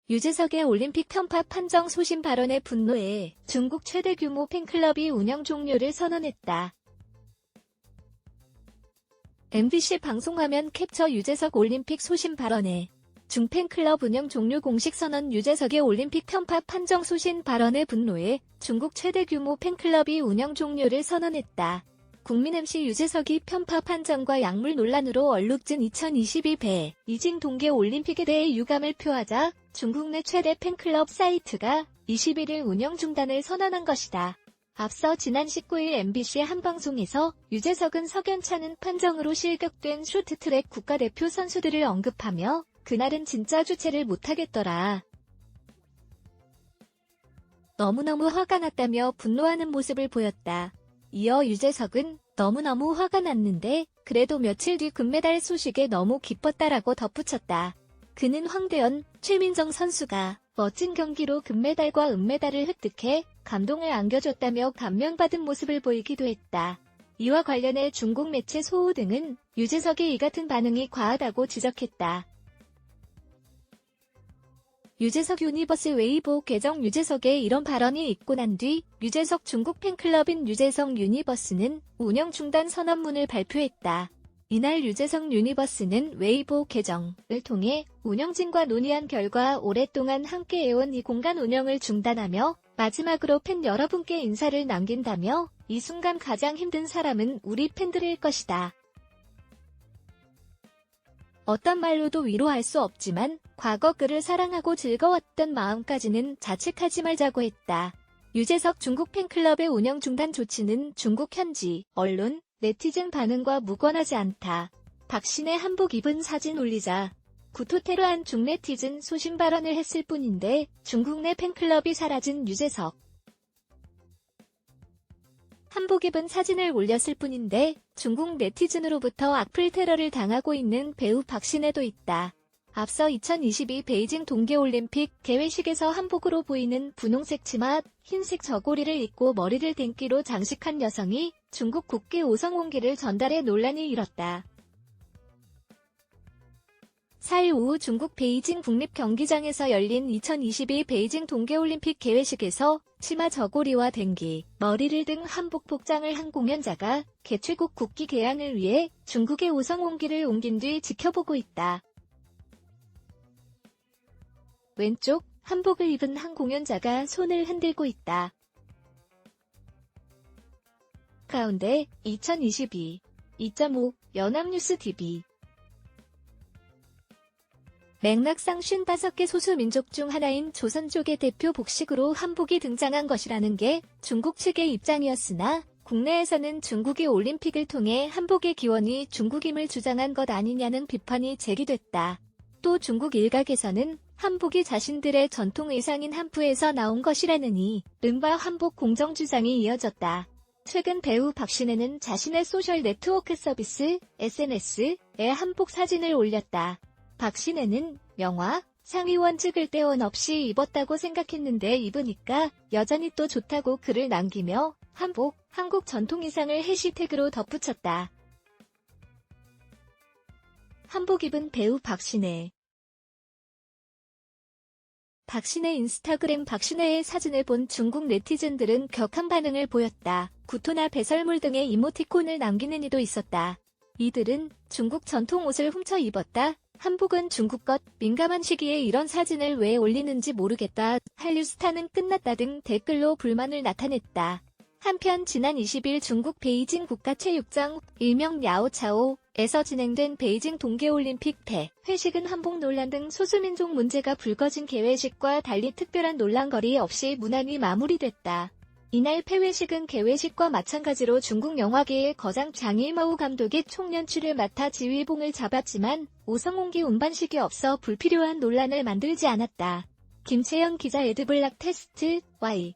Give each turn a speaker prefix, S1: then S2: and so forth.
S1: 유재석의 올림픽 편파 판정 소신 발언에 분노해 중국 최대 규모 팬클럽이 운영 종료를 선언했다. MBC 방송화면 캡처 유재석 올림픽 소신 발언에 중 팬클럽 운영 종료 공식 선언. 유재석의 올림픽 편파 판정 소신 발언에 분노해 중국 최대 규모 팬클럽이 운영 종료를 선언했다. 국민 MC 유재석이 편파 판정과 약물 논란으로 얼룩진 2022 베이징 동계올림픽에 대해 유감을 표하자 중국 내 최대 팬클럽 사이트가 21일 운영 중단을 선언한 것이다. 앞서 지난 19일 MBC 한 방송에서 유재석은 석연찮은 판정으로 실격된 쇼트트랙 국가대표 선수들을 언급하며 그날은 진짜 주체를 못하겠더라. 너무너무 화가 났다며 분노하는 모습을 보였다. 이어 유재석은 너무너무 화가 났는데 그래도 며칠 뒤 금메달 소식에 너무 기뻤다라고 덧붙였다. 그는 황대현, 최민정 선수가 멋진 경기로 금메달과 은메달을 획득해 감동을 안겨줬다며 감명받은 모습을 보이기도 했다. 이와 관련해 중국 매체 소우 등은 유재석의 이 같은 반응이 과하다고 지적했다. 유재석 유니버스 웨이보 계정. 유재석의 이런 발언이 있고 난 뒤 유재석 중국 팬클럽인 유재석 유니버스는 운영 중단 선언문을 발표했다. 이날 유재석 유니버스는 웨이보 계정을 통해 운영진과 논의한 결과 오랫동안 함께해온 이 공간 운영을 중단하며 마지막으로 팬 여러분께 인사를 남긴다며 이 순간 가장 힘든 사람은 우리 팬들일 것이다. 어떤 말로도 위로할 수 없지만 과거 그를 사랑하고 즐거웠던 마음까지는 자책하지 말자고 했다. 유재석 중국 팬클럽의 운영 중단 조치는 중국 현지 언론, 네티즌 반응과 무관하지 않다. 박신혜 한복 입은 사진 올리자 구토테러한 중네티즌 소신 발언을 했을 뿐인데 중국 내 팬클럽이 사라진 유재석. 한복 입은 사진을 올렸을 뿐인데 중국 네티즌으로부터 악플 테러를 당하고 있는 배우 박신혜도 있다. 앞서 2022 베이징 동계올림픽 개회식에서 한복으로 보이는 분홍색 치마, 흰색 저고리를 입고 머리를 댕기로 장식한 여성이 중국 국기 오성홍기를 전달해 논란이 일었다. 4일 오후 중국 베이징 국립경기장에서 열린 2022 베이징 동계올림픽 개회식에서 치마 저고리와 댕기, 머리를 등 한복 복장을 한 공연자가 개최국 국기 개양을 위해 중국의 오성홍기를 옮긴 뒤 지켜보고 있다. 왼쪽 한복을 입은 한 공연자가 손을 흔들고 있다. 가운데 2022 2.5 연합뉴스 TV 맥락상 55개 소수민족 중 하나인 조선족의 대표 복식으로 한복이 등장한 것이라는 게 중국 측의 입장이었으나 국내에서는 중국이 올림픽을 통해 한복의 기원이 중국임을 주장한 것 아니냐는 비판이 제기됐다. 또 중국 일각에서는 한복이 자신들의 전통 의상인 한푸에서 나온 것이라느니 이른바 한복 공정 주장이 이어졌다. 최근 배우 박신혜는 자신의 소셜 네트워크 서비스 SNS에 한복 사진을 올렸다. 박신혜는 영화, 상의원 찍을 때 원 없이 입었다고 생각했는데 입으니까 여전히 또 좋다고 글을 남기며 한복, 한국 전통 의상을 해시태그로 덧붙였다. 한복 입은 배우 박신혜. 박신혜 인스타그램. 박신혜의 사진을 본 중국 네티즌들은 격한 반응을 보였다. 구토나 배설물 등의 이모티콘을 남기는 이도 있었다. 이들은 중국 전통 옷을 훔쳐 입었다. 한복은 중국 것, 민감한 시기에 이런 사진을 왜 올리는지 모르겠다. 한류 스타는 끝났다 등 댓글로 불만을 나타냈다. 한편 지난 20일 중국 베이징 국가체육장 일명 야오차오에서 진행된 베이징 동계올림픽 회식은 한복 논란 등 소수민족 문제가 불거진 개회식과 달리 특별한 논란거리 없이 무난히 마무리됐다. 이날 폐회식은 개회식과 마찬가지로 중국 영화계의 거장 장일마오 감독이 총연출을 맡아 지휘봉을 잡았지만 오성홍기 운반식이 없어 불필요한 논란을 만들지 않았다. 김채연 기자 에드블락 테스트 Y